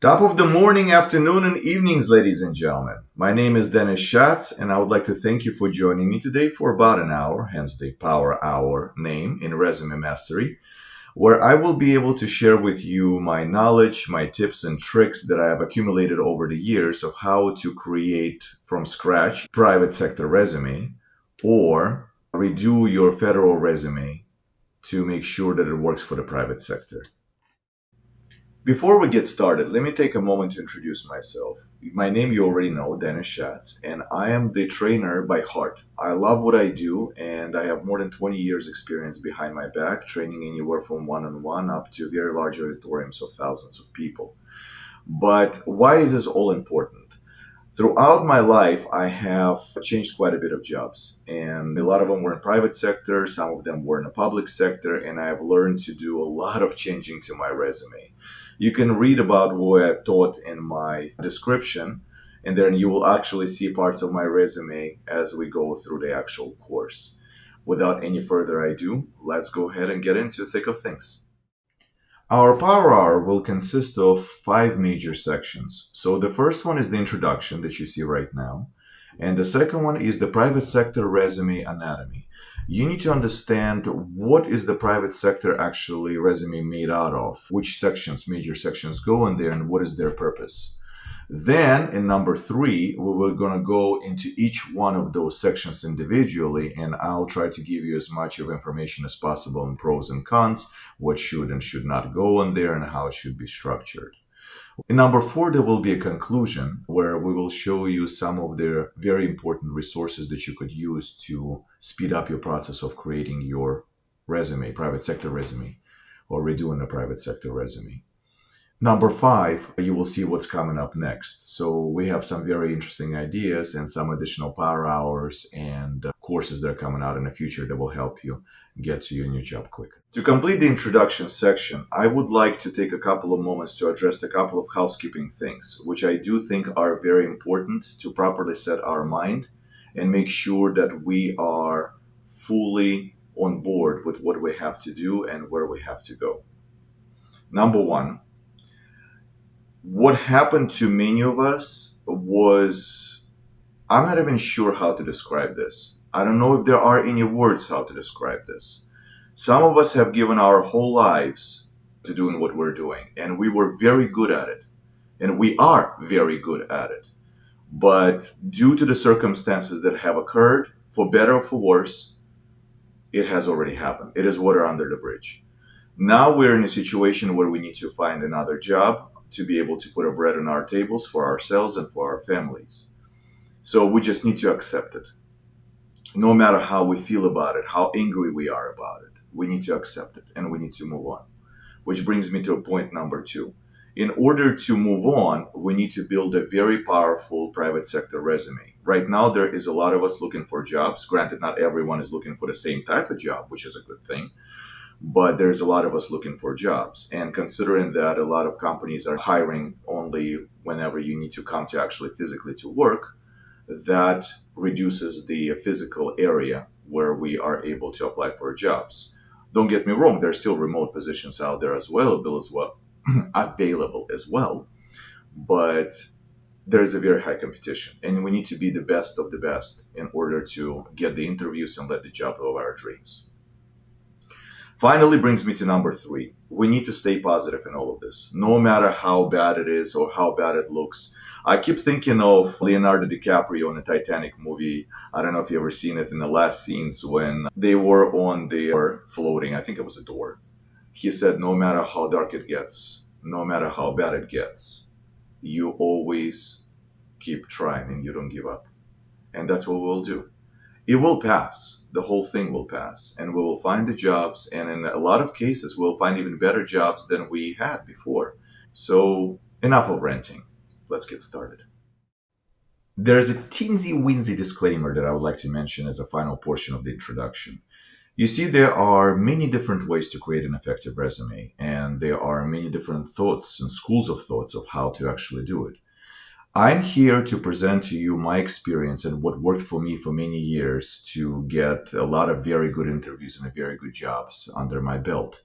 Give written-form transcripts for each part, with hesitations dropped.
Top of the morning, afternoon, and evenings, ladies and gentlemen. My name is Dennis Schatz, and I would like to thank you for joining me today for about an hour, hence the Power Hour name in Resume Mastery, where I will be able to share with you my knowledge, my tips, and tricks that I have accumulated over the years of how to create from scratch private sector resume or redo your federal resume to make sure that it works for the private sector. Before we get started, let me take a moment to introduce myself. My name you already know, Dennis Schatz, and I am the trainer by heart. I love what I do, and I have more than 20 years experience behind my back, training anywhere from one-on-one up to very large auditoriums of thousands of people. But why is this all important? Throughout my life, I have changed quite a bit of jobs, and a lot of them were in private sector, some of them were in the public sector, and I have learned to do a lot of changing to my resume. You can read about what I've taught in my description, and then you will actually see parts of my resume as we go through the actual course. Without any further ado, let's go ahead and get into the thick of things. Our Power Hour will consist of five major sections. So the first one is the introduction that you see right now. And the second one is the private sector resume anatomy. You need to understand what is the private sector actually resume made out of, which sections, major sections go in there, and what is their purpose. Then in number three, we were going to go into each one of those sections individually, and I'll try to give you as much of information as possible on pros and cons, what should and should not go in there, and how it should be structured. In number four, there will be a conclusion where we will show you some of the very important resources that you could use to speed up your process of creating your resume, private sector resume, or redoing a private sector resume. Number five, you will see what's coming up next. So we have some very interesting ideas and some additional power hours and courses that are coming out in the future that will help you get to your new job quicker. To complete the introduction section, I would like to take a couple of moments to address a couple of housekeeping things, which I do think are very important to properly set our mind and make sure that we are fully on board with what we have to do and where we have to go. Number one, what happened to many of us was, I'm not even sure how to describe this. I don't know if there are any words how to describe this. Some of us have given our whole lives to doing what we're doing, and we were very good at it. And we are very good at it. But due to the circumstances that have occurred, for better or for worse, it has already happened. It is water under the bridge. Now we're in a situation where we need to find another job to be able to put our bread on our tables for ourselves and for our families. So we just need to accept it. No matter how we feel about it, how angry we are about it, we need to accept it and we need to move on. Which brings me to point number two. In order to move on, we need to build a very powerful private sector resume. Right now, there is a lot of us looking for jobs. Granted, not everyone is looking for the same type of job, which is a good thing. But there's a lot of us looking for jobs. And considering that a lot of companies are hiring only whenever you need to come to actually physically to work, that reduces the physical area where we are able to apply for jobs. Don't get me wrong, there's still remote positions out there available as well. But there's a very high competition, and we need to be the best of the best in order to get the interviews and let the job of our dreams. Finally brings me to number three. We need to stay positive in all of this, no matter how bad it is or how bad it looks. I keep thinking of Leonardo DiCaprio in the Titanic movie. I don't know if you've ever seen it in the last scenes when they were on the door floating. I think it was a door. He said, no matter how dark it gets, no matter how bad it gets, you always keep trying and you don't give up. And that's what we'll do. It will pass. The whole thing will pass. And we will find the jobs. And in a lot of cases, we'll find even better jobs than we had before. So enough of ranting. Let's get started. There's a teensy-weensy disclaimer that I would like to mention as a final portion of the introduction. You see, there are many different ways to create an effective resume. And there are many different thoughts and schools of thoughts of how to actually do it. I'm here to present to you my experience and what worked for me for many years to get a lot of very good interviews and very good jobs under my belt.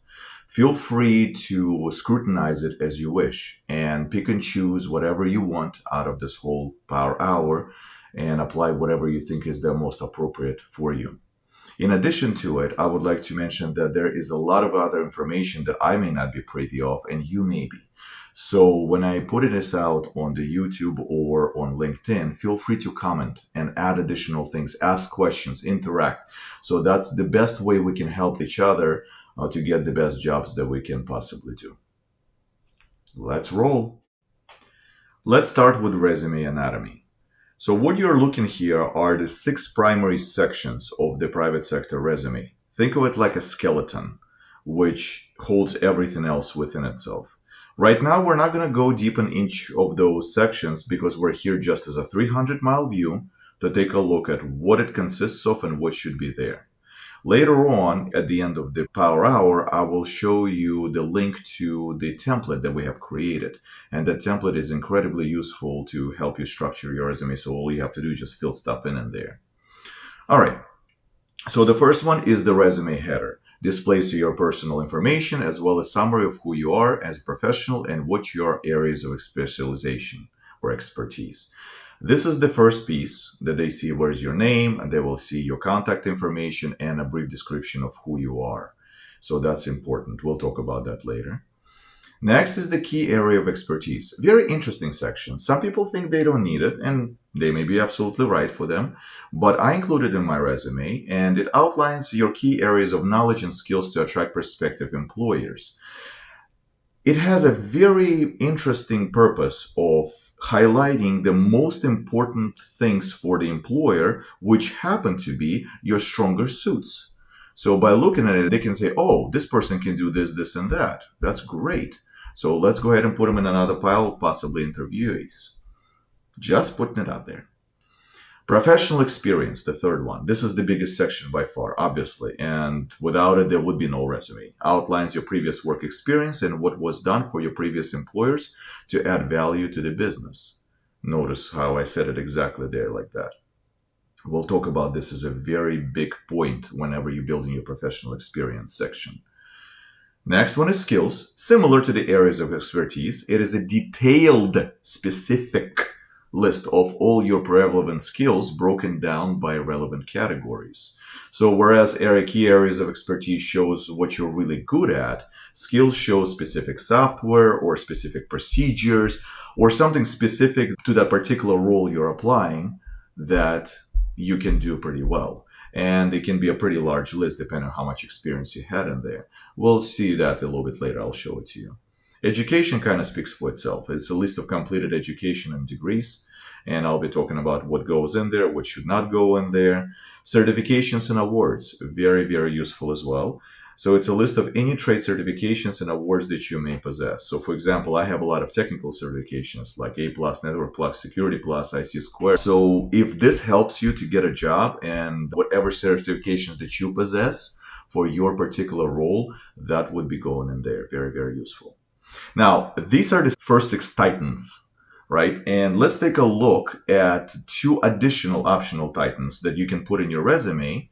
Feel free to scrutinize it as you wish and pick and choose whatever you want out of this whole power hour and apply whatever you think is the most appropriate for you. In addition to it, I would like to mention that there is a lot of other information that I may not be privy of and you may be. So when I put this out on the YouTube or on LinkedIn, feel free to comment and add additional things, ask questions, interact. So that's the best way we can help each other to get the best jobs that we can possibly do. Let's roll. Let's start with resume anatomy. So what you're looking here are the six primary sections of the private sector resume. Think of it like a skeleton, which holds everything else within itself. Right now, we're not going to go deep in each of those sections because we're here just as a 300-mile view to take a look at what it consists of and what should be there. Later on, at the end of the power hour, I will show you the link to the template that we have created. And that template is incredibly useful to help you structure your resume. So all you have to do is just fill stuff in there. All right. So the first one is the resume header. Displays your personal information as well as summary of who you are as a professional and what your areas of specialization or expertise. This is the first piece that they see. Where's your name? And they will see your contact information and a brief description of who you are. So that's important. We'll talk about that later. Next is the key area of expertise. Very interesting section. Some people think they don't need it, and they may be absolutely right for them, but I included it in my resume, and it outlines your key areas of knowledge and skills to attract prospective employers. It has a very interesting purpose of highlighting the most important things for the employer, which happen to be your stronger suits. So by looking at it, they can say, oh, this person can do this, this, and that. That's great. So let's go ahead and put them in another pile of possibly interviewees. Just putting it out there. Professional experience, the third one. This is the biggest section by far, obviously, and without it, there would be no resume. Outlines your previous work experience and what was done for your previous employers to add value to the business. Notice how I said it exactly there like that. We'll talk about this as a very big point whenever you're building your professional experience section. Next one is skills. Similar to the areas of expertise, it is a detailed, specific list of all your relevant skills broken down by relevant categories. So whereas key areas of expertise shows what you're really good at, skills show specific software or specific procedures or something specific to that particular role you're applying that you can do pretty well. And it can be a pretty large list depending on how much experience you had in there. We'll see that a little bit later. I'll show it to you. Education kind of speaks for itself. It's a list of completed education and degrees. And I'll be talking about what goes in there, what should not go in there. Certifications and awards, very, very useful as well. So it's a list of any trade certifications and awards that you may possess. So for example, I have a lot of technical certifications like A+, Network Plus, Security Plus, IC Square. So if this helps you to get a job and whatever certifications that you possess for your particular role, that would be going in there. Very, very useful. Now, these are the first six titans, right? And let's take a look at two additional optional titans that you can put in your resume,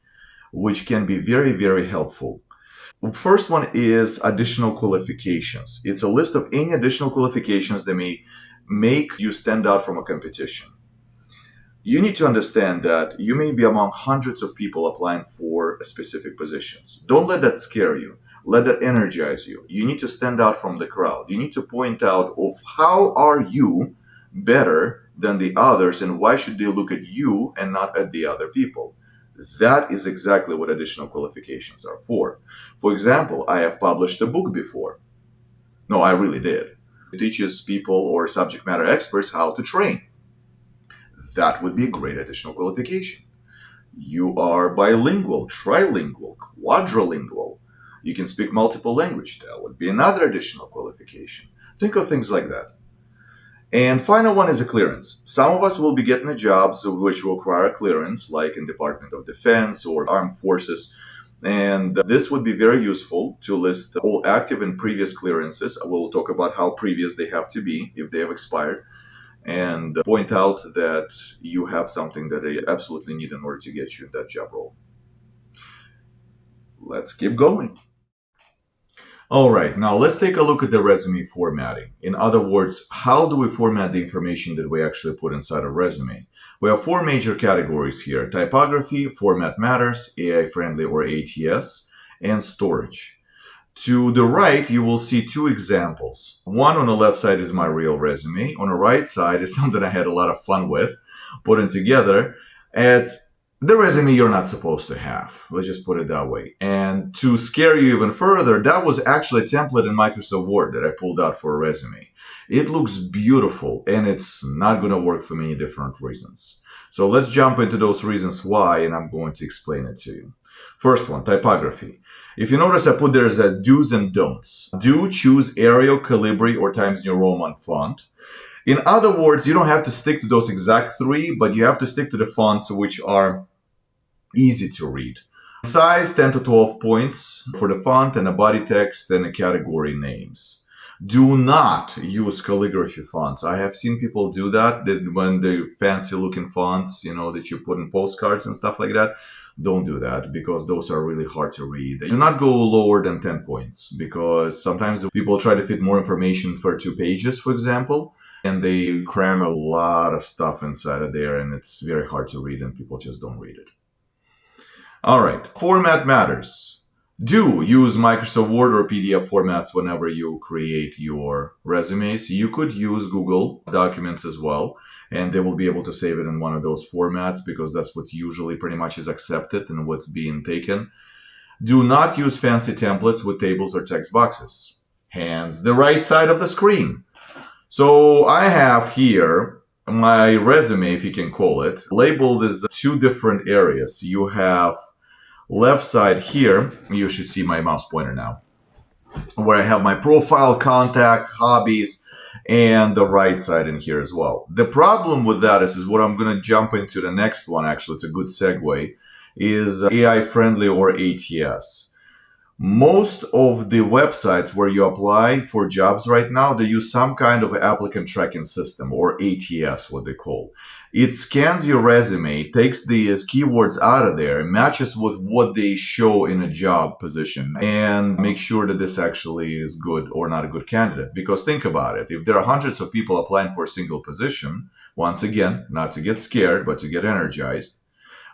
which can be very, very helpful. First one is additional qualifications. It's a list of any additional qualifications that may make you stand out from a competition. You need to understand that you may be among hundreds of people applying for specific positions. Don't let that scare you. Let that energize you. You need to stand out from the crowd. You need to point out of how are you better than the others and why should they look at you and not at the other people. That is exactly what additional qualifications are for. For example, I have published a book before. No, I really did. It teaches people or subject matter experts how to train. That would be a great additional qualification. You are bilingual, trilingual, quadrilingual. You can speak multiple languages. That would be another additional qualification. Think of things like that. And final one is a clearance. Some of us will be getting jobs which will require a clearance, like in Department of Defense or Armed Forces. And this would be very useful to list all active and previous clearances. We'll talk about how previous they have to be if they have expired. And point out that you have something that they absolutely need in order to get you in that job role. Let's keep going. All right, now let's take a look at the resume formatting. In other words, how do we format the information that we actually put inside a resume? We have four major categories here: typography, format matters, AI friendly or ATS, and storage. To the right, you will see two examples. One on the left side is my real resume. On the right side is something I had a lot of fun with, putting together. It's the resume you're not supposed to have. Let's just put it that way. And to scare you even further, that was actually a template in Microsoft Word that I pulled out for a resume. It looks beautiful and it's not going to work for many different reasons. So let's jump into those reasons why, and I'm going to explain it to you. First one, typography. If you notice, I put there as do's and don'ts. Do choose Arial, Calibri, or Times New Roman font. In other words, you don't have to stick to those exact three, but you have to stick to the fonts which are easy to read. Size 10 to 12 points for the font and the body text and the category names. Do not use calligraphy fonts. I have seen people do that when the fancy looking fonts, that you put in postcards and stuff like that. Don't do that because those are really hard to read. Do not go lower than 10 points because sometimes people try to fit more information for 2 pages, for example, and they cram a lot of stuff inside of there and it's very hard to read and people just don't read it. All right, format matters. Do use Microsoft Word or PDF formats whenever you create your resumes. You could use Google Documents as well, and they will be able to save it in one of those formats because that's what usually pretty much is accepted and what's being taken. Do not use fancy templates with tables or text boxes. Hands the right side of the screen. So I have here my resume, if you can call it, labeled as two different areas. You have left side here, you should see my mouse pointer now, where I have my profile, contact, hobbies, and the right side in here as well. The problem with that is what I'm going to jump into the next one. Actually, it's a good segue, is AI friendly or ATS. Most of the websites where you apply for jobs right now, they use some kind of applicant tracking system or ATS, what they call. It scans your resume, takes the keywords out of there, matches with what they show in a job position, and make sure that this actually is good or not a good candidate. Because think about it, if there are hundreds of people applying for a single position, once again, not to get scared, but to get energized,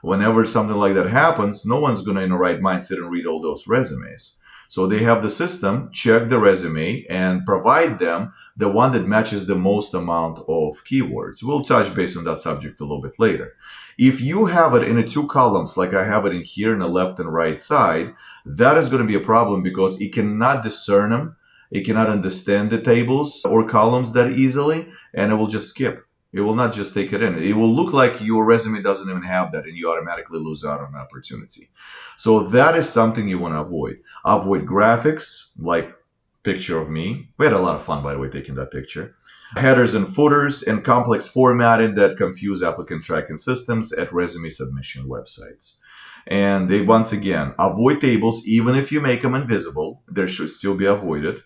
whenever something like that happens, no one's going to, in the right mind, sit and read all those resumes. So they have the system check the resume and provide them the one that matches the most amount of keywords. We'll touch base on that subject a little bit later. If you have it in the two columns, like I have it in here in the left and right side, that is going to be a problem because it cannot discern them. It cannot understand the tables or columns that easily, and it will just skip. It will not just take it in. It will look like your resume doesn't even have that and you automatically lose out on an opportunity. So that is something you want to avoid. Avoid graphics like picture of me. We had a lot of fun, by the way, taking that picture. Headers and footers and complex formatting that confuse applicant tracking systems at resume submission websites. And they, once again, avoid tables even if you make them invisible. They should still be avoided.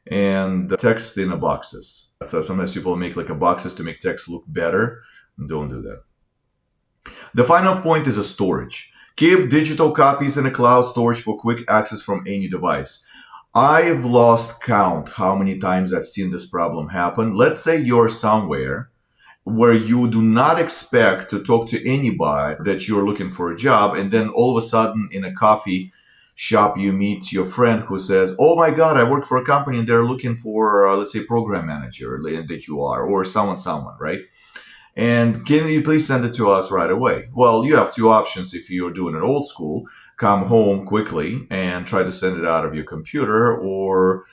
And text in the boxes. So sometimes people make like a boxes to make text look better. Don't do that. The final point is a storage. Keep digital copies in a cloud storage for quick access from any device. I've lost count how many times I've seen this problem happen. Let's say you're somewhere where you do not expect to talk to anybody that you're looking for a job, and then all of a sudden in a coffee shop you meet your friend who says, oh my god, I work for a company and they're looking for let's say program manager that you are, or someone, right? And can you please send it to us right away? Well, you have two options. If you're doing it old school, come home quickly and try to send it out of your computer, or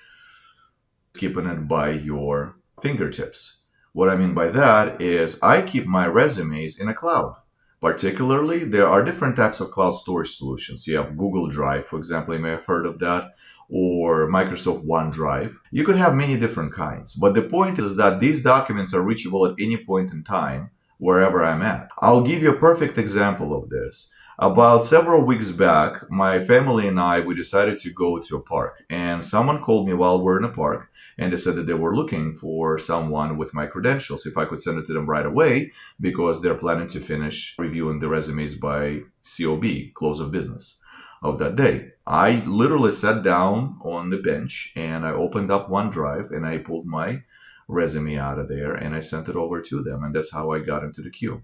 keeping it by your fingertips. What I mean by that is I keep my resumes in a cloud. Particularly, there are different types of cloud storage solutions. You have Google Drive, for example, you may have heard of that, or Microsoft OneDrive. You could have many different kinds, but the point is that these documents are reachable at any point in time, wherever I'm at. I'll give you a perfect example of this. About several weeks back, my family and I, we decided to go to a park, and someone called me while we're in a park, and they said that they were looking for someone with my credentials, if I could send it to them right away, because they're planning to finish reviewing the resumes by COB, close of business. of that day. I literally sat down on the bench and I opened up OneDrive and I pulled my resume out of there and I sent it over to them. And that's how I got into the queue.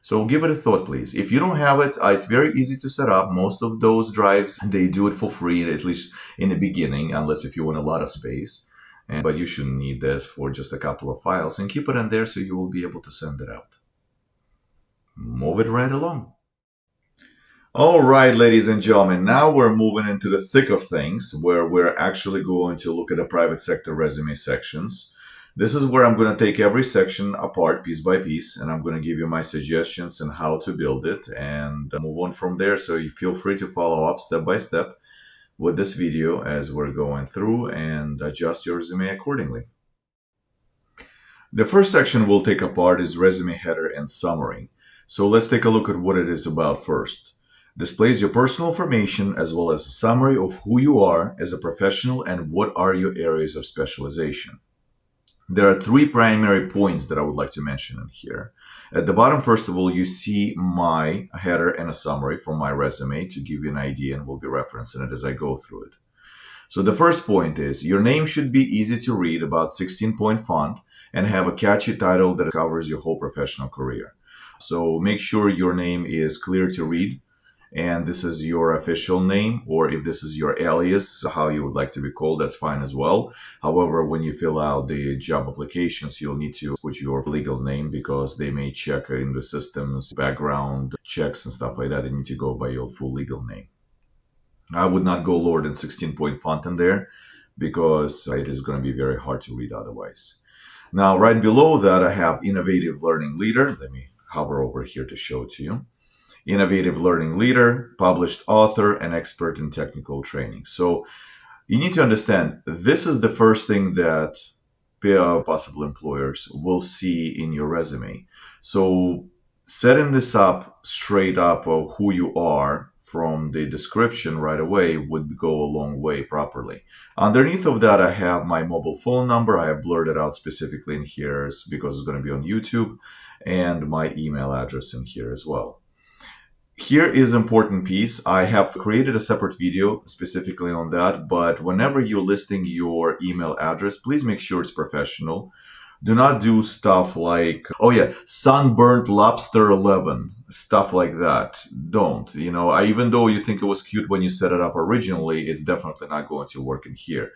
So give it a thought, please. If you don't have it, it's very easy to set up. Most of those drives, they do it for free, at least in the beginning, unless if you want a lot of space. But you shouldn't need this for just a couple of files and keep it in there so you will be able to send it out. Move it right along. All right, ladies and gentlemen, now we're moving into the thick of things where we're actually going to look at the private sector resume sections. This is where I'm going to take every section apart piece by piece, and I'm going to give you my suggestions on how to build it and move on from there. So you feel free to follow up step by step with this video as we're going through and adjust your resume accordingly. The first section we'll take apart is resume header and summary. So let's take a look at what it is about first. Displays your personal information as well as a summary of who you are as a professional and what are your areas of specialization. There are three primary points that I would like to mention in here. At the bottom, first of all, you see my header and a summary from my resume to give you an idea, and we'll be referencing it as I go through it. So the first point is your name should be easy to read, about 16-point font, and have a catchy title that covers your whole professional career. So make sure your name is clear to read, and this is your official name, or if this is your alias, how you would like to be called, that's fine as well. However, when you fill out the job applications, you'll need to put your legal name because they may check in the systems, background checks and stuff like that. They need to go by your full legal name. I would not go lower than 16-point font in there because it is going to be very hard to read otherwise. Now, right below that, I have Innovative Learning Leader. Let me hover over here to show it to you. Innovative Learning Leader, published author, and expert in technical training. So you need to understand, this is the first thing that possible employers will see in your resume. So setting this up straight up of who you are from the description right away would go a long way properly. Underneath of that, I have my mobile phone number. I have blurred it out specifically in here because it's going to be on YouTube, and my email address in here as well. Here is an important piece. I have created a separate video specifically on that, but whenever you're listing your email address, please make sure it's professional. Do not do stuff like, oh yeah, sunburnt lobster 11, stuff like that. Don't, even though you think it was cute when you set it up originally, it's definitely not going to work in here.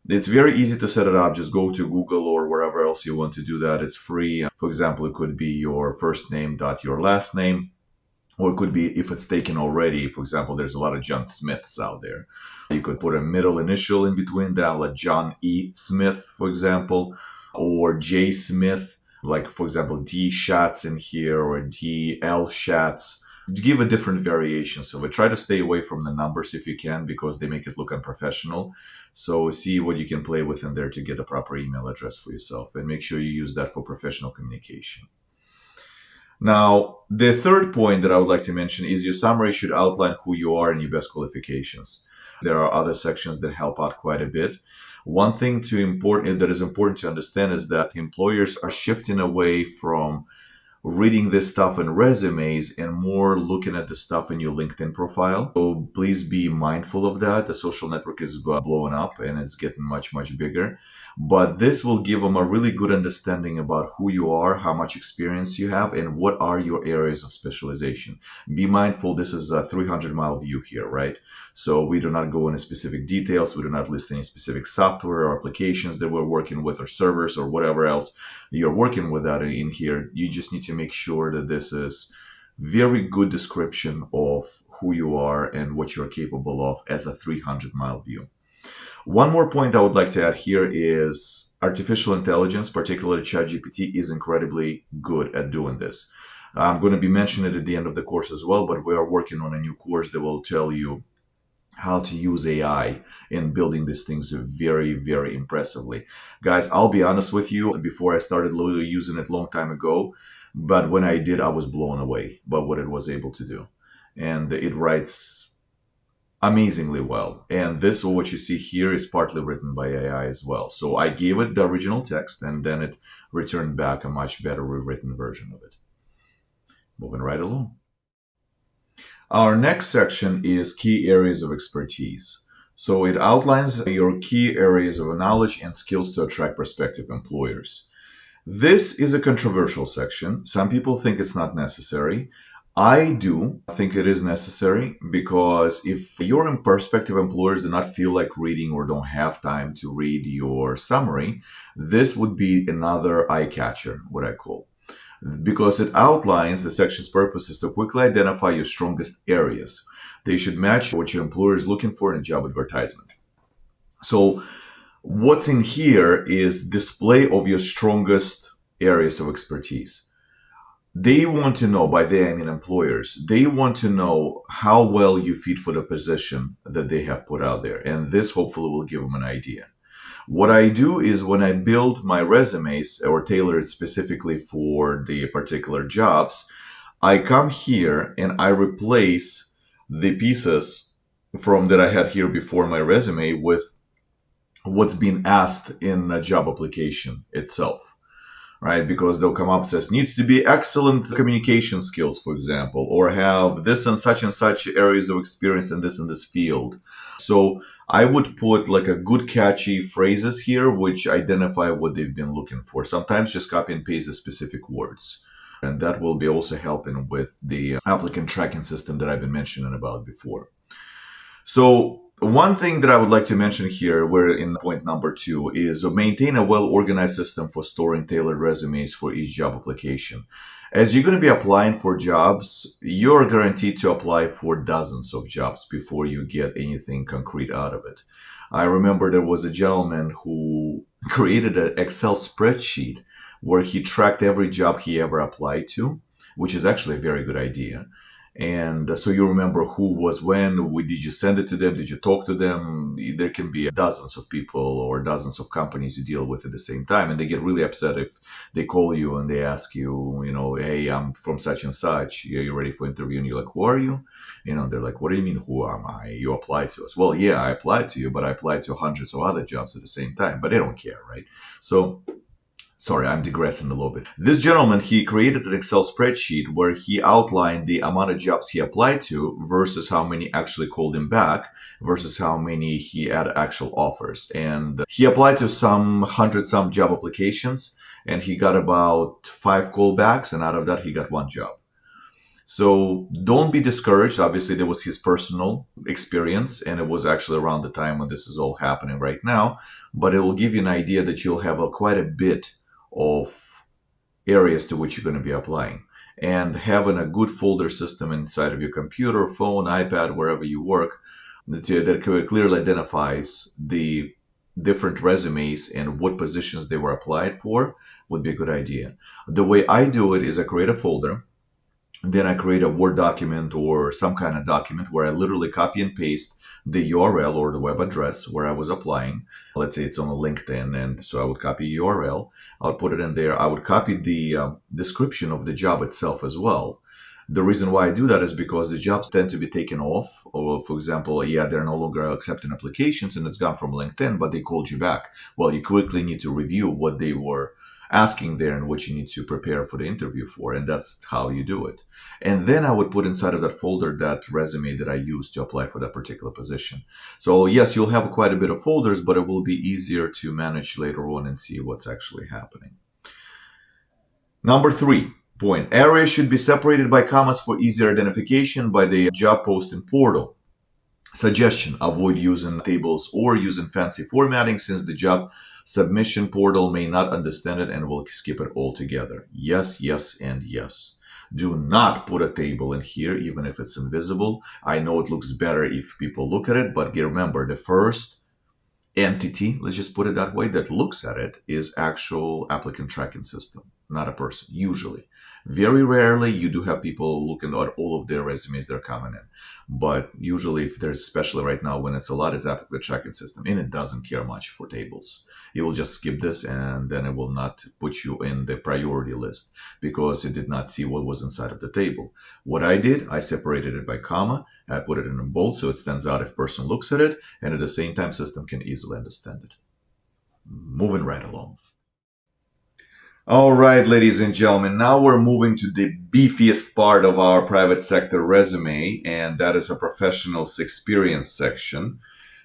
It's very easy to set it up. Just go to Google or wherever else you want to do that. It's free. For example, it could be your first name dot your last name. Or it could be, if it's taken already, for example, there's a lot of John Smiths out there. You could put a middle initial in between that, like John E. Smith, for example, or J. Smith, like, for example, D. Schatz in here, or D. L. Schatz. Give a different variation. So try to stay away from the numbers if you can, because they make it look unprofessional. So see what you can play with in there to get a proper email address for yourself, and make sure you use that for professional communication. Now, the third point that I would like to mention is your summary should outline who you are and your best qualifications. There are other sections that help out quite a bit. One thing that is important to understand is that employers are shifting away from reading this stuff in resumes and more looking at the stuff in your LinkedIn profile. So please be mindful of that. The social network is blowing up and it's getting much, much bigger. But this will give them a really good understanding about who you are, how much experience you have, and what are your areas of specialization. Be mindful, this is a 300-mile view here, right? So we do not go into specific details. We do not list any specific software or applications that we're working with, or servers or whatever else you're working with that in here. You just need to make sure that this is very good description of who you are and what you're capable of as a 300-mile view. One more point I would like to add here is artificial intelligence, particularly ChatGPT, is incredibly good at doing this. I'm going to be mentioning it at the end of the course as well, but we are working on a new course that will tell you how to use AI in building these things very, very impressively. Guys, I'll be honest with you, before I started using it a long time ago, but when I did, I was blown away by what it was able to do. And it writes amazingly well. And this, what you see here, is partly written by AI as well. So I gave it the original text, and then it returned back a much better rewritten version of it. Moving right along. Our next section is key areas of expertise. So it outlines your key areas of knowledge and skills to attract prospective employers. This is a controversial section. Some people think it's not necessary. I do think it is necessary because if your prospective employers do not feel like reading or don't have time to read your summary, this would be another eye catcher, what I call, because it outlines the section's purpose is to quickly identify your strongest areas. They should match what your employer is looking for in a job advertisement. So, what's in here is display of your strongest areas of expertise. They want to know, by they I mean employers, they want to know how well you fit for the position that they have put out there. And this hopefully will give them an idea. What I do is when I build my resumes or tailor it specifically for the particular jobs, I come here and I replace the pieces from that I had here before my resume with what's being asked in a job application itself, right? Because they'll come up says needs to be excellent communication skills, for example, or have this and such areas of experience in this field. So I would put like a good catchy phrases here which identify what they've been looking for. Sometimes just copy and paste the specific words. And that will be also helping with the applicant tracking system that I've been mentioning about before. So one thing that I would like to mention here, we're in point number 2, is maintain a well-organized system for storing tailored resumes for each job application. As you're going to be applying for jobs, you're guaranteed to apply for dozens of jobs before you get anything concrete out of it. I remember there was a gentleman who created an Excel spreadsheet where he tracked every job he ever applied to, which is actually a very good idea. And so you remember who was when, did you send it to them, did you talk to them? There can be dozens of people or dozens of companies you deal with at the same time, and they get really upset if they call you and they ask you, hey, I'm from such and such, are you ready for interview? And you're like, who are you? They're like, what do you mean, who am I? You applied to us. Well, yeah, I applied to you, but I applied to hundreds of other jobs at the same time, but they don't care, right? So sorry, I'm digressing a little bit. This gentleman, he created an Excel spreadsheet where he outlined the amount of jobs he applied to versus how many actually called him back versus how many he had actual offers. And he applied to some 100 some job applications and he got about 5 callbacks, and out of that he got 1 job. So don't be discouraged. Obviously, there was his personal experience, and it was actually around the time when this is all happening right now. But it will give you an idea that you'll have quite a bit of areas to which you're going to be applying. And having a good folder system inside of your computer, phone, iPad, wherever you work, that clearly identifies the different resumes and what positions they were applied for would be a good idea. The way I do it is I create a folder. Then I create a Word document or some kind of document where I literally copy and paste the URL or the web address where I was applying. Let's say it's on a LinkedIn, and so I would copy URL. I would put it in there. I would copy the description of the job itself as well. The reason why I do that is because the jobs tend to be taken off. Or, for example, yeah, they're no longer accepting applications and it's gone from LinkedIn, but they called you back. Well, you quickly need to review what they were asking there and what you need to prepare for the interview for, and that's how you do it. And then I would put inside of that folder that resume that I used to apply for that particular position. So yes, you'll have quite a bit of folders, but it will be easier to manage later on and see what's actually happening. Number 3 point, areas should be separated by commas for easier identification by the job posting portal. Suggestion, avoid using tables or using fancy formatting since the job submission portal may not understand it and will skip it altogether. Yes, yes, and yes. Do not put a table in here, even if it's invisible. I know it looks better if people look at it, but remember, the first entity, let's just put it that way, that looks at it is actual applicant tracking system, not a person, usually. Very rarely you do have people looking at all of their resumes that are coming in. But usually, if there's, especially right now when it's a lot, is applicant tracking system, and it doesn't care much for tables. It will just skip this and then it will not put you in the priority list because it did not see what was inside of the table. What I did, I separated it by comma, I put it in a bold so it stands out if person looks at it, and at the same time system can easily understand it. Moving right along. All right, ladies and gentlemen, now we're moving to the beefiest part of our private sector resume, and that is a professional's experience section.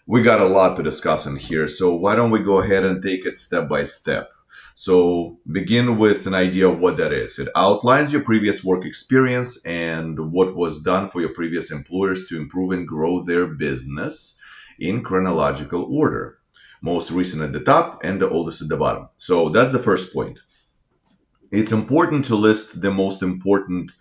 We got a lot to discuss in here, so why don't we go ahead and take it step by step? So, begin with an idea of what that is. It outlines your previous work experience and what was done for your previous employers to improve and grow their business in chronological order. Most recent at the top and the oldest at the bottom. So, that's the first point. It's important to list the most important,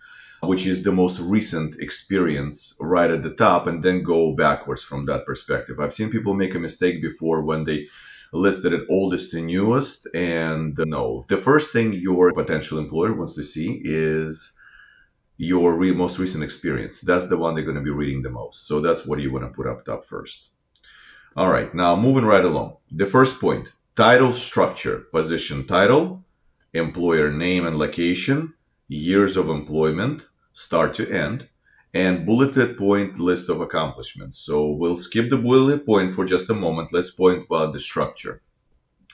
which is the most recent experience right at the top, and then go backwards from that perspective. I've seen people make a mistake before when they listed it oldest to newest, and no. The first thing your potential employer wants to see is your most recent experience. That's the one they're going to be reading the most. So that's what you want to put up top first. All right, now moving right along. The first point, title structure, position title, employer name and location, years of employment, start to end, and bulleted point list of accomplishments. So we'll skip the bullet point for just a moment. Let's point about the structure.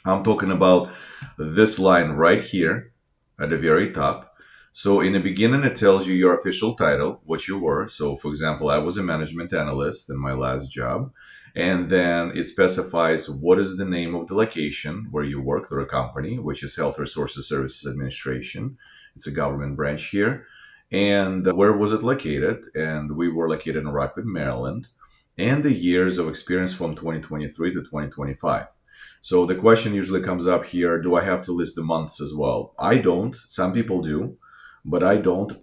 I'm talking about this line right here at the very top. So in the beginning, it tells you your official title, what you were. So for example, I was a management analyst in my last job. And then it specifies what is the name of the location where you worked or a company, which is Health Resources Services Administration. It's a government branch here. And where was it located? And we were located in Rockwood, Maryland. And the years of experience from 2023 to 2025. So the question usually comes up here, do I have to list the months as well? I don't. Some people do, but I don't.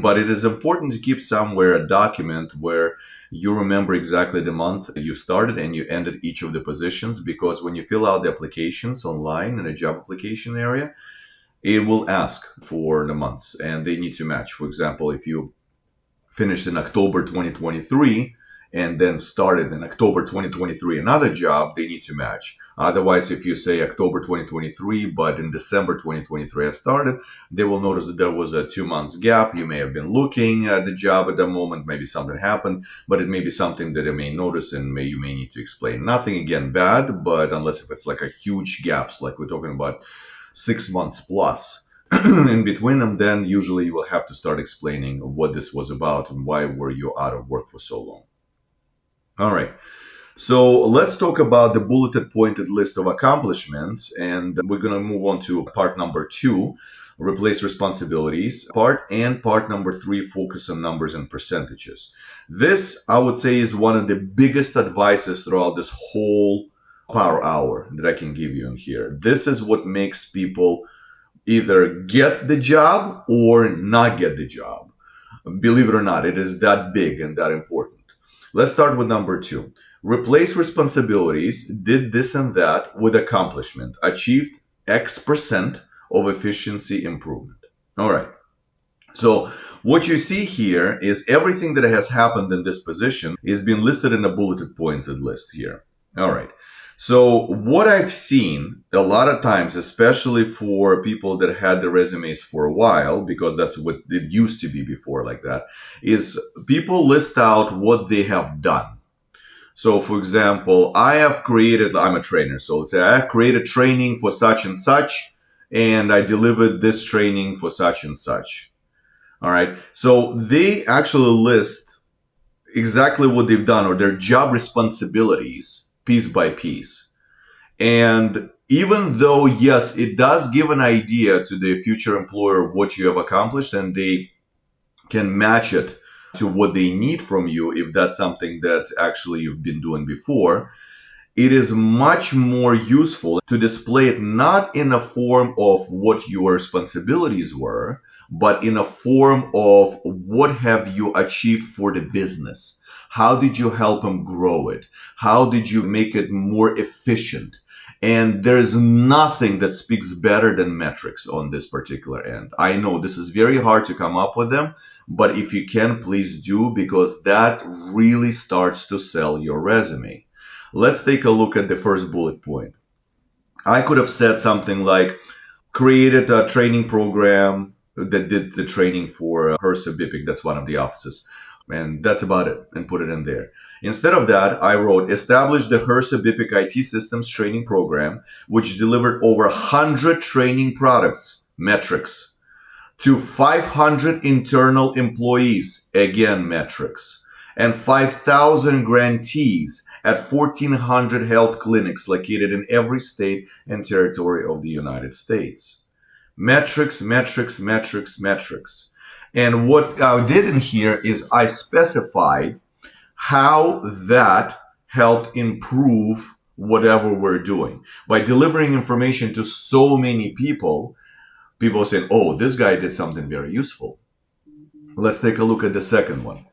But it is important to keep somewhere a document where you remember exactly the month you started and you ended each of the positions, because when you fill out the applications online in a job application area, it will ask for the months and they need to match. For example, if you finished in October 2023 and then started in October 2023 another job, they need to match. Otherwise, if you say October 2023, but in December 2023 I started, they will notice that there was a 2 months gap. You may have been looking at the job at the moment, maybe something happened, but it may be something that they may notice and you may need to explain. Nothing again bad, but unless if it's like a huge gaps, like we're talking about 6 months plus in between them, then usually you will have to start explaining what this was about and why were you out of work for so long. All right. So let's talk about the bulleted pointed list of accomplishments, and we're going to move on to part number 2, replace responsibilities part, and part number 3, focus on numbers and percentages. This, I would say, is one of the biggest advices throughout this whole power hour that I can give you in here. This is what makes people either get the job or not get the job. Believe it or not, it is that big and that important. Let's start with number 2. Replace responsibilities, did this and that with accomplishment, achieved X% of efficiency improvement. All right. So what you see here is everything that has happened in this position is being listed in a bulleted points list here. All right. So what I've seen a lot of times, especially for people that had the resumes for a while, because that's what it used to be before like that, is people list out what they have done. So for example, I'm a trainer. So let's say I have created training for such and such, and I delivered this training for such and such. All right. So they actually list exactly what they've done or their job responsibilities piece by piece. And even though, yes, it does give an idea to the future employer what you have accomplished, and they can match it to what they need from you if that's something that actually you've been doing before, it is much more useful to display it not in a form of what your responsibilities were, but in a form of what have you achieved for the business. How did you help them grow it? How did you make it more efficient? And there's nothing that speaks better than metrics on this particular end. I know this is very hard to come up with them, but if you can, please do, because that really starts to sell your resume. Let's take a look at the first bullet point. I could have said something like, created a training program that did the training for HRSA BIPIC. That's one of the offices. And that's about it, and put it in there. Instead of that, I wrote, established the HRSA BIPIC IT systems training program, which delivered over 100 training products metrics. To 500 internal employees, again, metrics. And 5,000 grantees at 1,400 health clinics located in every state and territory of the United States. Metrics, metrics, metrics, metrics. And what I did in here is I specified how that helped improve whatever we're doing. By delivering information to so many people, people are saying, oh, this guy did something very useful. Let's take a look at the second one.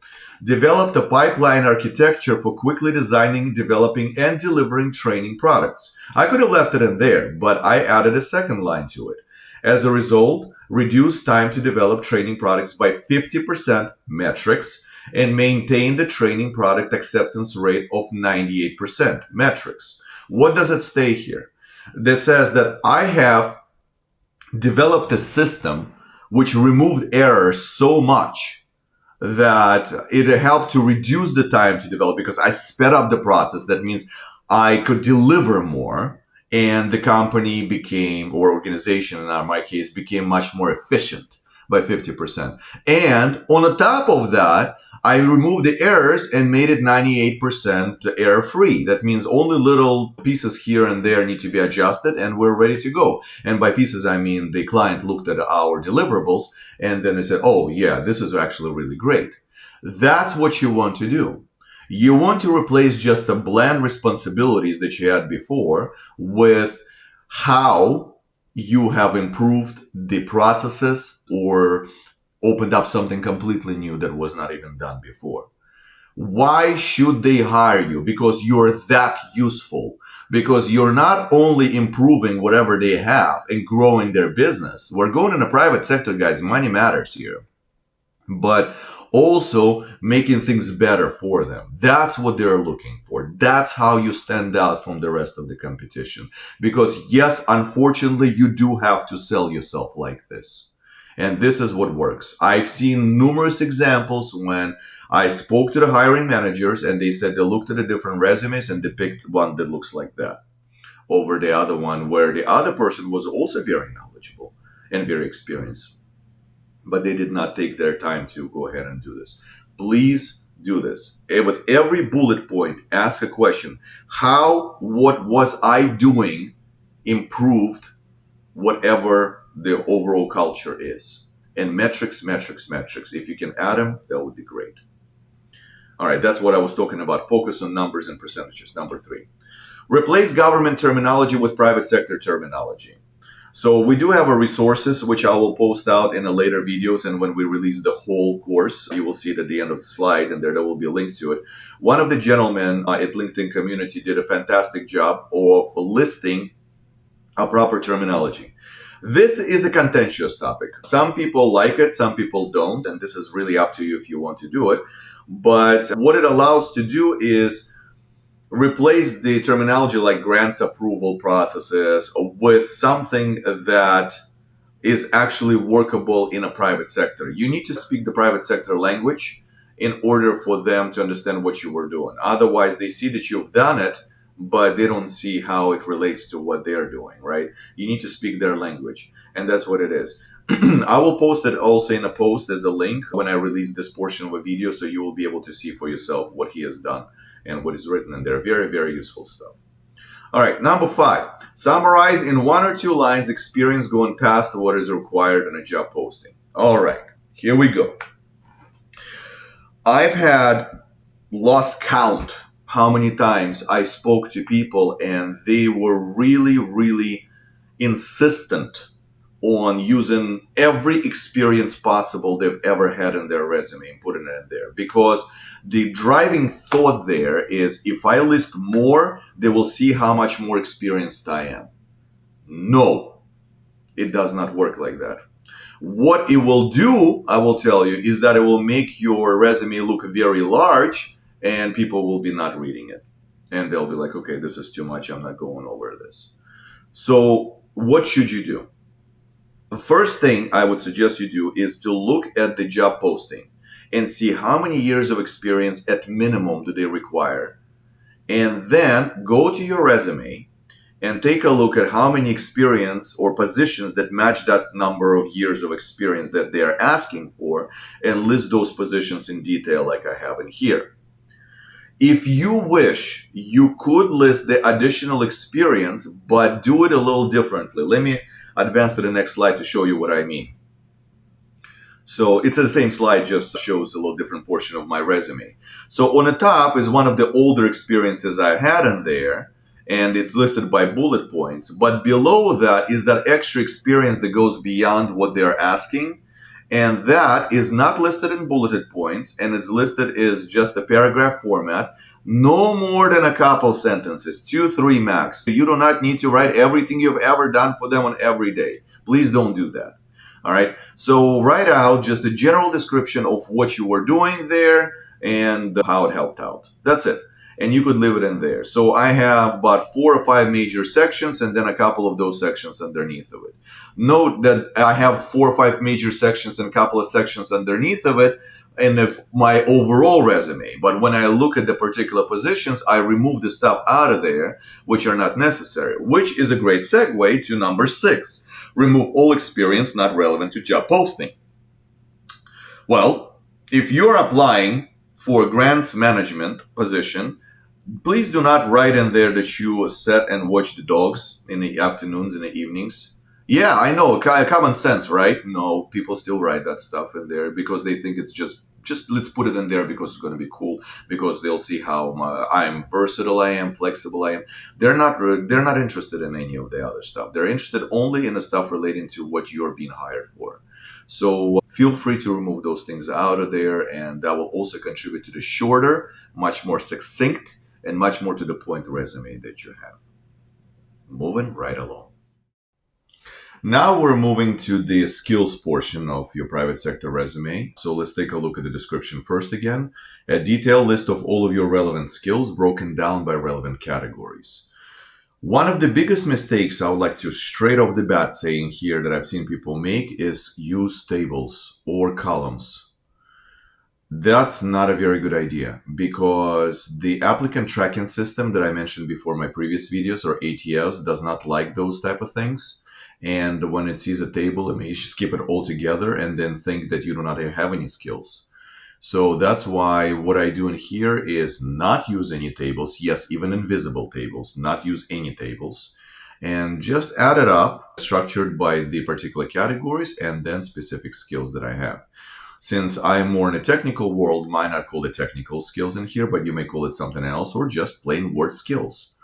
Developed a pipeline architecture for quickly designing, developing, and delivering training products. I could have left it in there, but I added a second line to it. As a result, reduced time to develop training products by 50% metrics and maintain the training product acceptance rate of 98% metrics. What does it say here? That says that I have developed a system which removed errors so much that it helped to reduce the time to develop because I sped up the process. That means I could deliver more and the company became, or organization in my case, became much more efficient by 50%. And on the top of that, I removed the errors and made it 98% error free. That means only little pieces here and there need to be adjusted and we're ready to go. And by pieces, I mean the client looked at our deliverables and then they said, oh yeah, this is actually really great. That's what you want to do. You want to replace just the bland responsibilities that you had before with how you have improved the processes or opened up something completely new that was not even done before. Why should they hire you? Because you're that useful. Because you're not only improving whatever they have and growing their business. We're going in the private sector, guys. Money matters here. But also making things better for them. That's what they're looking for. That's how you stand out from the rest of the competition. Because yes, unfortunately, you do have to sell yourself like this. And this is what works. I've seen numerous examples when I spoke to the hiring managers and they said they looked at the different resumes and they picked one that looks like that over the other one where the other person was also very knowledgeable and very experienced. But they did not take their time to go ahead and do this. Please do this. And with every bullet point, ask a question. How, what was I doing improved whatever the overall culture is? And metrics, metrics, metrics. If you can add them, that would be great. All right, that's what I was talking about. Focus on numbers and percentages. Number 3. Replace government terminology with private sector terminology. So we do have our resources, which I will post out in a later videos. And when we release the whole course, you will see it at the end of the slide and there will be a link to it. One of the gentlemen at LinkedIn community did a fantastic job of listing a proper terminology. This is a contentious topic. Some people like it, some people don't. And this is really up to you if you want to do it. But what it allows to do is replace the terminology like grants approval processes with something that is actually workable in a private sector. You need to speak the private sector language in order for them to understand what you were doing. Otherwise, they see that you've done it, but they don't see how it relates to what they're doing, right? You need to speak their language, and that's what it is. I will post it also in a post as a link when I release this portion of a video, so you will be able to see for yourself what he has done and what is written in there. Very, very useful stuff. All right, number 5. Summarize in 1 or 2 lines experience going past what is required in a job posting. All right, here we go. I've had lost count how many times I spoke to people and they were really, really insistent on using every experience possible they've ever had in their resume and putting it in there. Because the driving thought there is if I list more, they will see how much more experienced I am. No, it does not work like that. What it will do, I will tell you, is that it will make your resume look very large and people will be not reading it. And they'll be like, okay, this is too much. I'm not going over this. So what should you do? The first thing I would suggest you do is to look at the job posting and see how many years of experience at minimum do they require. And then go to your resume and take a look at how many experience or positions that match that number of years of experience that they are asking for, and list those positions in detail like I have in here. If you wish, you could list the additional experience, but do it a little differently. Let me advance to the next slide to show you what I mean. So it's the same slide, just shows a little different portion of my resume. So on the top is one of the older experiences I had in there, and it's listed by bullet points. But below that is that extra experience that goes beyond what they're asking. And that is not listed in bulleted points, and is listed as just a paragraph format, no more than a couple sentences, 2, 3 max. You do not need to write everything you've ever done for them on every day. Please don't do that. All right. So write out just a general description of what you were doing there and how it helped out. That's it. And you could leave it in there. So I have about 4 or 5 major sections and then a couple of those sections underneath of it. Note that I have 4 or 5 major sections and a couple of sections underneath of it in my overall resume. But when I look at the particular positions, I remove the stuff out of there which are not necessary, which is a great segue to number 6. Remove all experience not relevant to job posting. Well, if you're applying for a grants management position, please do not write in there that you sit and watch the dogs in the afternoons and the evenings. Yeah, I know, common sense, right? No, people still write that stuff in there because they think it's just let's put it in there because it's going to be cool, because they'll see how I'm versatile, I am flexible, I am. They're not interested in any of the other stuff. They're interested only in the stuff relating to what you're being hired for. So feel free to remove those things out of there, and that will also contribute to the shorter, much more succinct, and much more to the point resume that you have. Moving right along. Now we're moving to the skills portion of your private sector resume. So let's take a look at the description first again. A detailed list of all of your relevant skills broken down by relevant categories. One of the biggest mistakes I would like to straight off the bat saying here that I've seen people make is use tables or columns. That's not a very good idea, because the applicant tracking system that I mentioned before in my previous videos, or ATS, does not like those type of things. And when it sees a table, it may skip it altogether and then think that you do not have any skills. So that's why what I do in here is not use any tables. Yes, even invisible tables, not use any tables. And just add it up, structured by the particular categories and then specific skills that I have. Since I'm more in a technical world, might not call it technical skills in here, but you may call it something else, or just plain word skills.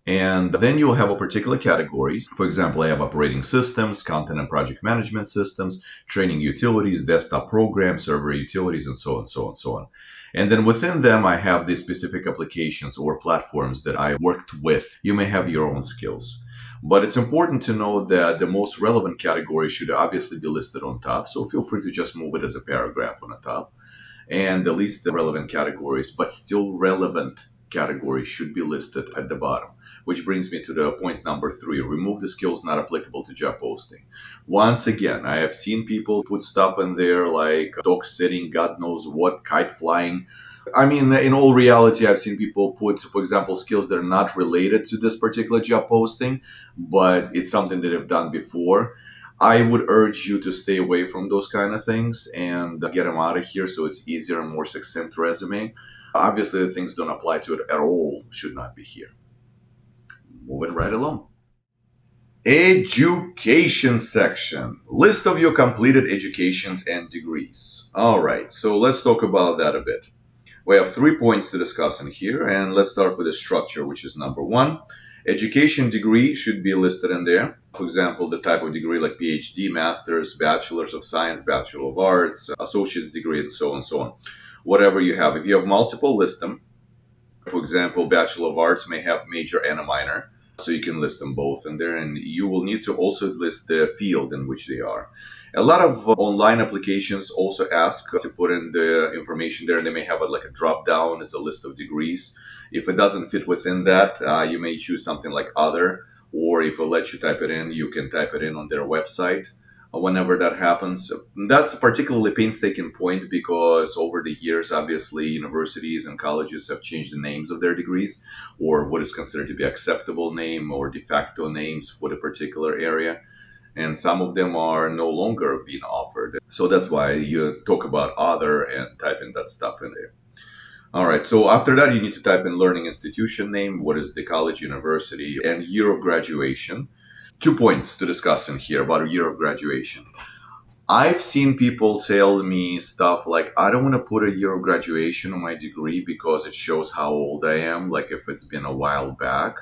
And then you'll have a particular categories. For example, I have operating systems, content and project management systems, training utilities, desktop programs, server utilities, and so on, so on, so on. And then within them, I have the specific applications or platforms that I worked with. You may have your own skills. But it's important to know that the most relevant category should obviously be listed on top. So feel free to just move it as a paragraph on the top. And the least relevant categories, but still relevant categories, should be listed at the bottom. Which brings me to the point number 3. Remove the skills not applicable to job posting. Once again, I have seen people put stuff in there like dog sitting, God knows what, kite flying. I mean, in all reality, I've seen people put, for example, skills that are not related to this particular job posting, but it's something that they've done before. I would urge you to stay away from those kind of things and get them out of here so it's easier and more succinct resume. Obviously, the things don't apply to it at all, should not be here. Moving right along. Education section. List of your completed educations and degrees. All right, so let's talk about that a bit. We have 3 points to discuss in here, and let's start with the structure, which is number 1. Education degree should be listed in there. For example, the type of degree like PhD, Master's, Bachelor's of Science, Bachelor of Arts, Associate's degree, and so on and so on. Whatever you have. If you have multiple, list them. For example, Bachelor of Arts may have major and a minor, so you can list them both in there, and you will need to also list the field in which they are. A lot of online applications also ask to put in the information there, and they may have like a drop down as a list of degrees. If it doesn't fit within that, you may choose something like other, or if it'll let you type it in, you can type it in on their website. whenever that happens. That's a particularly painstaking point because over the years, obviously, universities and colleges have changed the names of their degrees, or what is considered to be acceptable name or de facto names for the particular area. And some of them are no longer being offered. So that's why you talk about other and type in that stuff in there. All right. So after that, you need to type in learning institution name, what is the college, university, and year of graduation. 2 points to discuss in here about a year of graduation. I've seen people tell me stuff like, I don't want to put a year of graduation on my degree because it shows how old I am, like if it's been a while back.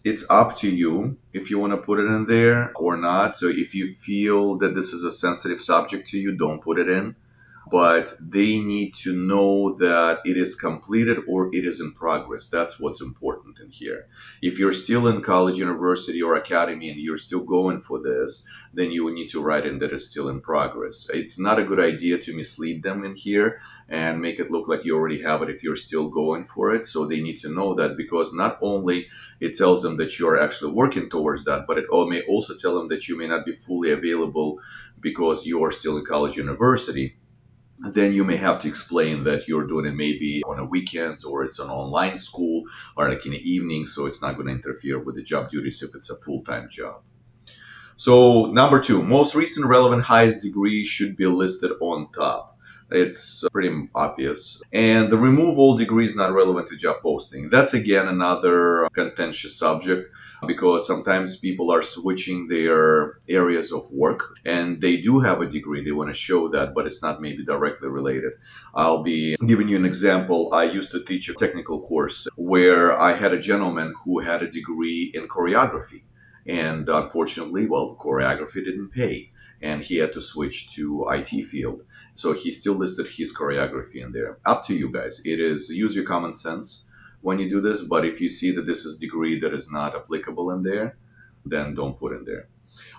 It's up to you if you want to put it in there or not. So if you feel that this is a sensitive subject to you, don't put it in, but they need to know that it is completed or it is in progress. That's what's important in here. If you're still in college, university, or academy and you're still going for this, then you will need to write in that it's still in progress. It's not a good idea to mislead them in here and make it look like you already have it if you're still going for it. So they need to know that, because not only it tells them that you're actually working towards that, but it may also tell them that you may not be fully available because you are still in college, university. Then you may have to explain that you're doing it maybe on a weekends, or it's an online school, or like in the evening, so it's not going to interfere with the job duties if it's a full-time job. So number two, most recent relevant highest degree should be listed on top. It's pretty obvious. And the remove all degrees not relevant to job posting. That's again another contentious subject, because sometimes people are switching their areas of work and they do have a degree. They want to show that, but it's not maybe directly related. I'll be giving you an example. I used to teach a technical course where I had a gentleman who had a degree in choreography. And unfortunately, well, choreography didn't pay, and he had to switch to IT field. So he still listed his choreography in there. Up to you guys. It is, use your common sense when you do this. But if you see that this is degree that is not applicable in there, then don't put in there.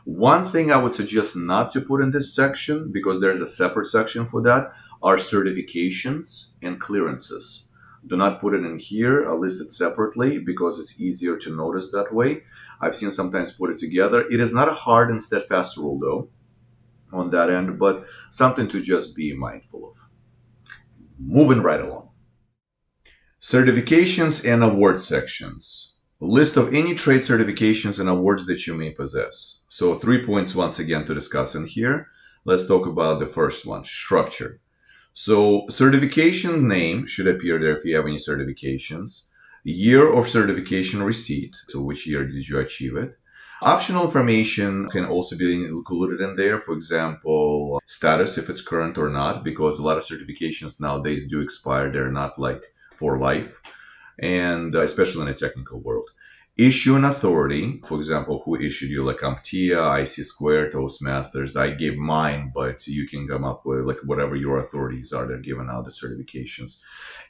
One thing I would suggest not to put in this section, because there's a separate section for that, are certifications and clearances. Do not put it in here. I'll list it separately because it's easier to notice that way. I've seen sometimes put it together. It is not a hard and steadfast rule, though, on that end, but something to just be mindful of. Moving right along. Certifications and award sections. A list of any trade certifications and awards that you may possess. So 3 points once again to discuss in here. Let's talk about the first one, structure. So certification name should appear there if you have any certifications. Year of certification receipt, so which year did you achieve it. Optional information can also be included in there. For example, status, if it's current or not, because a lot of certifications nowadays do expire. They're not like for life, and especially in the technical world. Issue and authority, for example, who issued you, like CompTIA, IC Square, Toastmasters. I gave mine, but you can come up with like whatever your authorities are. They're giving out the certifications.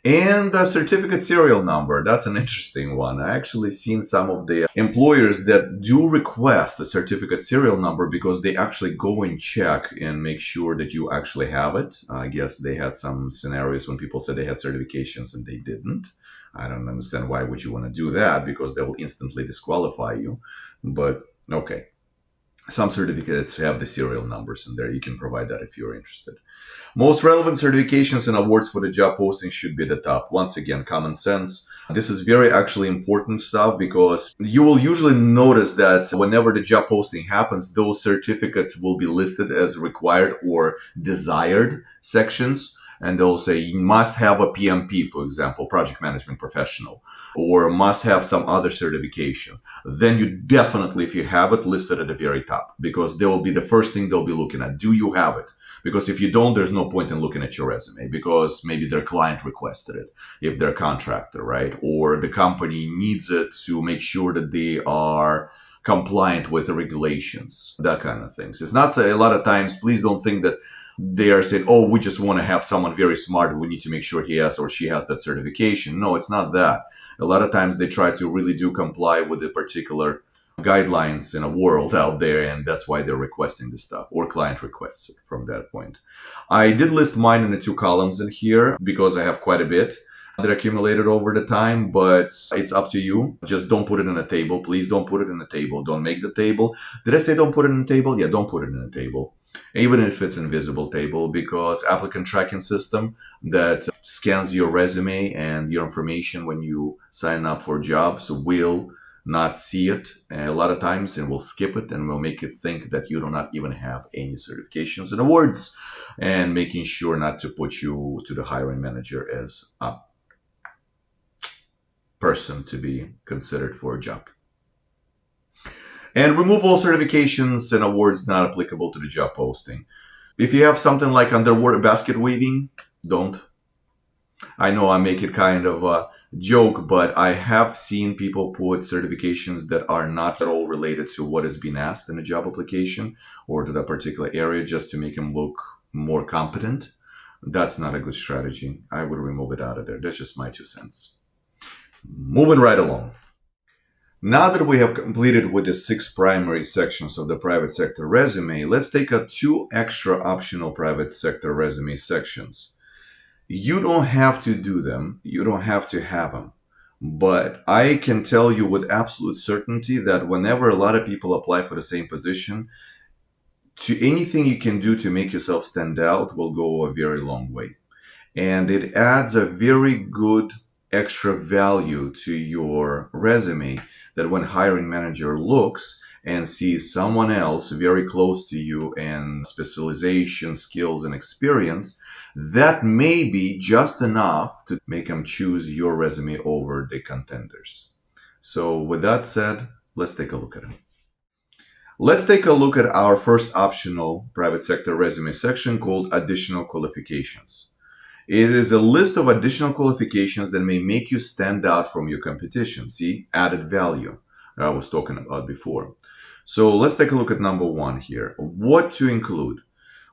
And the certificate serial number, that's an interesting one. I actually seen some of the employers that do request the certificate serial number because they actually go and check and make sure that you actually have it. I guess they had some scenarios when people said they had certifications and they didn't. I don't understand why would you want to do that, because they will instantly disqualify you. But okay. Some certificates have the serial numbers in there. You can provide that if you're interested. Most relevant certifications and awards for the job posting should be at the top. Once again, common sense. This is very actually important stuff, because you will usually notice that whenever the job posting happens, those certificates will be listed as required or desired sections. And they'll say you must have a PMP, for example, project management professional, or must have some other certification. Then you definitely, if you have it, list it at the very top, because they will be the first thing they'll be looking at. Do you have it? Because if you don't, there's no point in looking at your resume, because maybe their client requested it, if they're a contractor, right? Or the company needs it to make sure that they are compliant with the regulations, that kind of things. It's not a lot of times, please don't think that they are saying, oh, we just want to have someone very smart. We need to make sure he has or she has that certification. No, it's not that. A lot of times they try to really do comply with the particular guidelines in a world out there, and that's why they're requesting this stuff, or client requests it from that point. I did list mine in the 2 columns in here because I have quite a bit. that accumulated over the time, but it's up to you. Just don't put it in a table. Please don't put it in a table. Don't make the table. Did I say don't put it in a table? Yeah, don't put it in a table. Even if it's an invisible table, because applicant tracking system that scans your resume and your information when you sign up for jobs will not see it a lot of times and will skip it and will make it think that you do not even have any certifications and awards, and making sure not to put you to the hiring manager as a person to be considered for a job. And remove all certifications and awards not applicable to the job posting. If you have something like underwater basket weaving, don't. I know I make it kind of a joke, but I have seen people put certifications that are not at all related to what is being asked in a job application or to that particular area just to make them look more competent. That's not a good strategy. I would remove it out of there. That's just my 2 cents. Moving right along. Now that we have completed with the 6 primary sections of the private sector resume, let's take a 2 extra optional private sector resume sections. You don't have to do them, you don't have to have them. But I can tell you with absolute certainty that whenever a lot of people apply for the same position, to anything you can do to make yourself stand out will go a very long way. And it adds a very good extra value to your resume that when hiring manager looks and sees someone else very close to you and specialization, skills, and experience, that may be just enough to make them choose your resume over the contenders. So with that said, let's take a look at it. Let's take a look at our first optional private sector resume section called Additional Qualifications. It is a list of additional qualifications that may make you stand out from your competition. See, added value that I was talking about before. So let's take a look at number 1 here. What to include?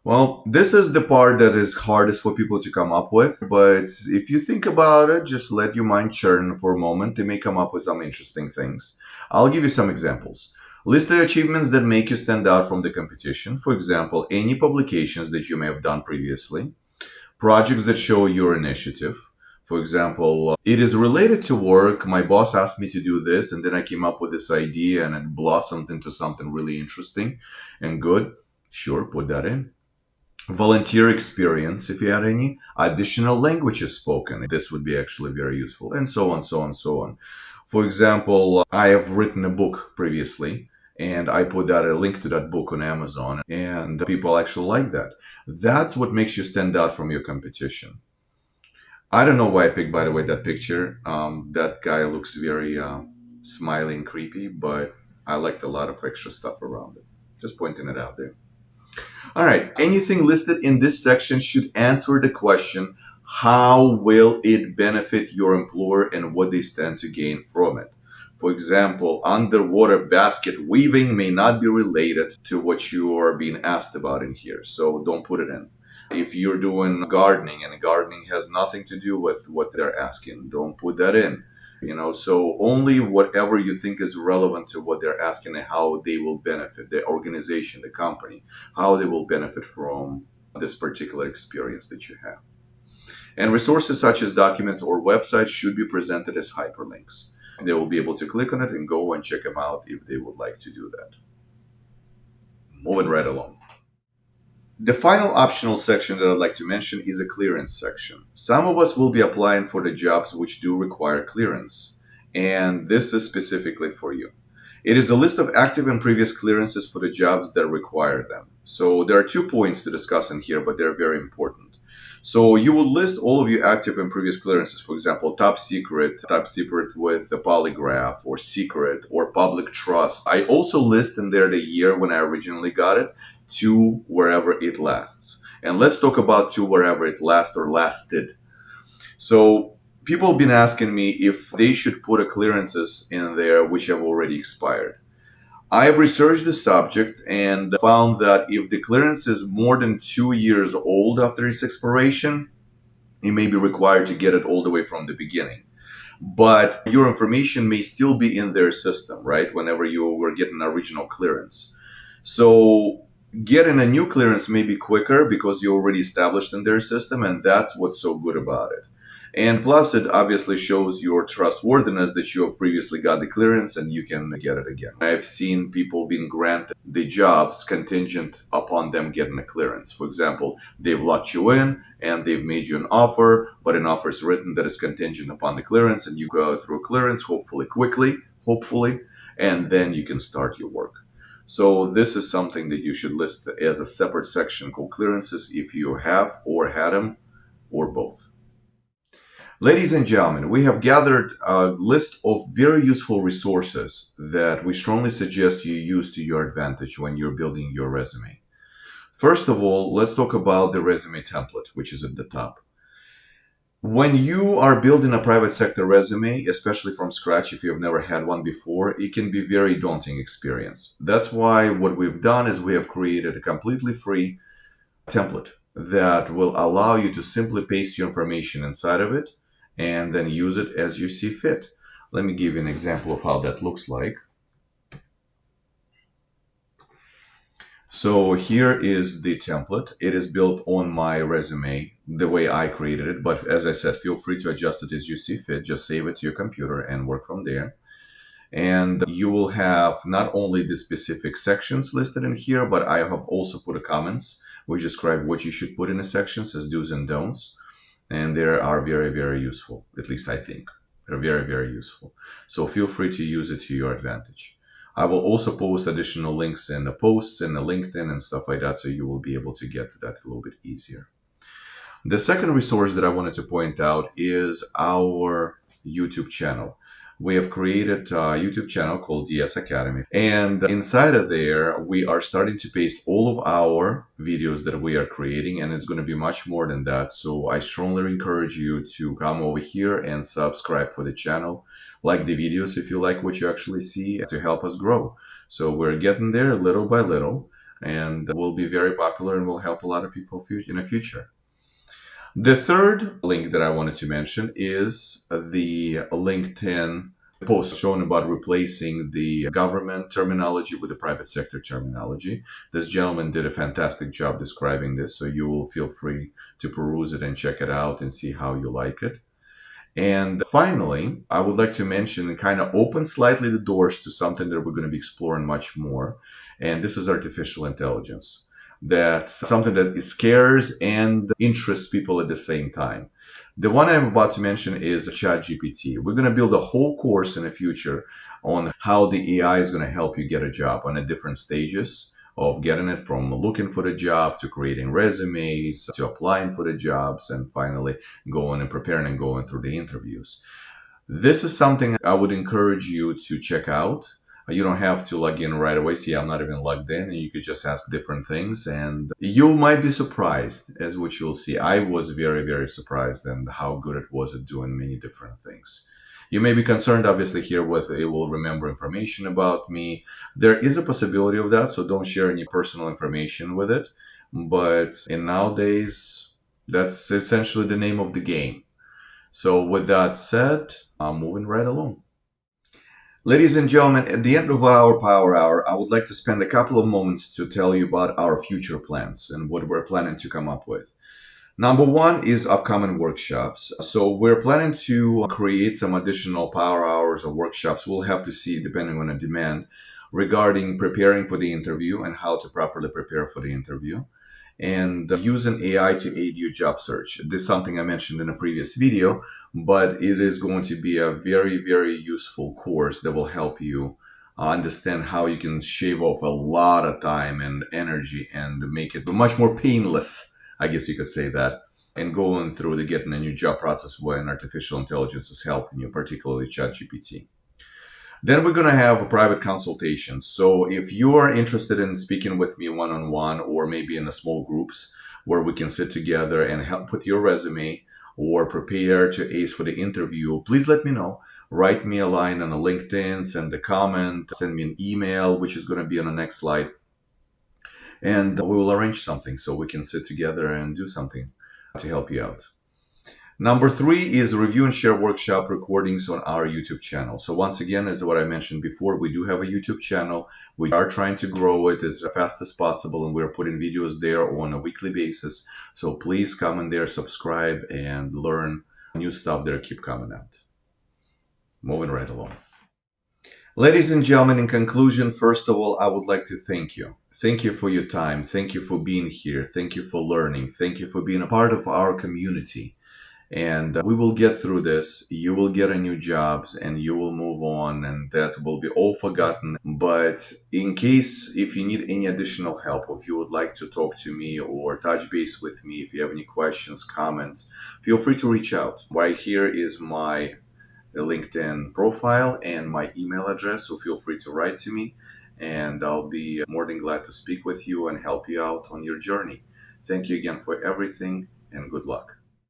Well, this is the part that is hardest for people to come up with, but if you think about it, just let your mind churn for a moment. They may come up with some interesting things. I'll give you some examples. List the achievements that make you stand out from the competition. For example, any publications that you may have done previously, projects that show your initiative. For example, it is related to work. My boss asked me to do this, and then I came up with this idea and it blossomed into something really interesting and good. Sure, put that in. Volunteer experience, if you had any. Additional languages spoken. This would be actually very useful, and so on, so on, so on. For example, I have written a book previously, and I put that a link to that book on Amazon, and people actually like that. That's what makes you stand out from your competition. I don't know why I picked, by the way, that picture. That guy looks very smiley and creepy, but I liked a lot of extra stuff around it. Just pointing it out there. All right, anything listed in this section should answer the question, how will it benefit your employer and what they stand to gain from it? For example, underwater basket weaving may not be related to what you are being asked about in here, so don't put it in. If you're doing gardening and gardening has nothing to do with what they're asking, don't put that in. So only whatever you think is relevant to what they're asking and how they will benefit the organization, the company, how they will benefit from this particular experience that you have. And resources such as documents or websites should be presented as hyperlinks. They will be able to click on it and go and check them out if they would like to do that. Moving right along. The final optional section that I'd like to mention is a clearance section. Some of us will be applying for the jobs which do require clearance, and this is specifically for you. It is a list of active and previous clearances for the jobs that require them. So there are 2 points to discuss in here, but they're very important. So you will list all of your active and previous clearances, for example, top secret with a polygraph, or secret, or public trust. I also list in there the year when I originally got it, to wherever it lasts. And let's talk about to wherever it lasts or lasted. So people have been asking me if they should put a clearances in there which have already expired. I've researched the subject and found that if the clearance is more than 2 years old after its expiration, you may be required to get it all the way from the beginning. But your information may still be in their system, right? Whenever you were getting original clearance. So getting a new clearance may be quicker because you're already established in their system, and that's what's so good about it. And plus, it obviously shows your trustworthiness that you have previously got the clearance and you can get it again. I've seen people being granted the jobs contingent upon them getting a clearance. For example, they've locked you in and they've made you an offer, but an offer is written that is contingent upon the clearance, and you go through clearance, hopefully quickly, hopefully, and then you can start your work. So this is something that you should list as a separate section called clearances if you have or had them or both. Ladies and gentlemen, we have gathered a list of very useful resources that we strongly suggest you use to your advantage when you're building your resume. First of all, let's talk about the resume template, which is at the top. When you are building a private sector resume, especially from scratch, if you've never had one before, it can be a very daunting experience. That's why what we've done is we have created a completely free template that will allow you to simply paste your information inside of it and then use it as you see fit. Let me give you an example of how that looks like. So here is the template. It is built on my resume the way I created it, but as I said, feel free to adjust it as you see fit. Just save it to your computer and work from there. And you will have not only the specific sections listed in here, but I have also put a comments which describe what you should put in the sections as do's and don'ts. And they are very, very useful. At least I think they're very, very useful. So feel free to use it to your advantage. I will also post additional links in the posts and the LinkedIn and stuff like that, so you will be able to get to that a little bit easier. The second resource that I wanted to point out is our YouTube channel. We have created a YouTube channel called DS Academy. And inside of there, we are starting to paste all of our videos that we are creating, and it's going to be much more than that. So I strongly encourage you to come over here and subscribe for the channel. Like the videos if you like what you actually see, to help us grow. So we're getting there little by little, and we'll be very popular and will help a lot of people in the future. The third link that I wanted to mention is the LinkedIn post shown about replacing the government terminology with the private sector terminology. This gentleman did a fantastic job describing this, so you will feel free to peruse it and check it out and see how you like it. And finally, I would like to mention and kind of open slightly the doors to something that we're going to be exploring much more. And this is artificial intelligence. That's something that scares and interests people at the same time. The one I'm about to mention is ChatGPT. We're going to build a whole course in the future on how the AI is going to help you get a job on the different stages of getting it, from looking for the job to creating resumes to applying for the jobs and finally going and preparing and going through the interviews. This is something I would encourage you to check out. You don't have to log in right away. See, I'm not even logged in, and you could just ask different things, and you might be surprised as what you'll see. I was very, very surprised and how good it was at doing many different things. You may be concerned, obviously, here with it will remember information about me. There is a possibility of that, so don't share any personal information with it. But in nowadays, that's essentially the name of the game. So with that said, I'm moving right along. Ladies and gentlemen, at the end of our Power Hour, I would like to spend a couple of moments to tell you about our future plans and what we're planning to come up with. Number one is upcoming workshops. So we're planning to create some additional power hours or workshops. We'll have to see, depending on the demand, regarding preparing for the interview and how to properly prepare for the interview, and using AI to aid your job search. This is something I mentioned in a previous video, but it is going to be a very, very useful course that will help you understand how you can shave off a lot of time and energy and make it much more painless, I guess you could say that, and going through the getting a new job process when artificial intelligence is helping you, particularly ChatGPT. Then we're going to have a private consultation. So if you are interested in speaking with me one-on-one or maybe in a small groups where we can sit together and help with your resume or prepare to ace for the interview, please let me know. Write me a line on a LinkedIn, send a comment, send me an email, which is going to be on the next slide. And we will arrange something so we can sit together and do something to help you out. Number three is review and share workshop recordings on our YouTube channel. So once again, as what I mentioned before, we do have a YouTube channel. We are trying to grow it as fast as possible, and we're putting videos there on a weekly basis. So please come in there, subscribe, and learn New stuff there keep coming out. Moving right along. Ladies and gentlemen, in conclusion, first of all, I would like to thank you. Thank you for your time. Thank you for being here. Thank you for learning. Thank you for being a part of our community. And we will get through this. You will get a new jobs and you will move on, and that will be all forgotten. But in case if you need any additional help, or if you would like to talk to me or touch base with me, if you have any questions, comments, feel free to reach out. Right here is my LinkedIn profile and my email address, so feel free to write to me, and I'll be more than glad to speak with you and help you out on your journey. Thank you again for everything, and good luck.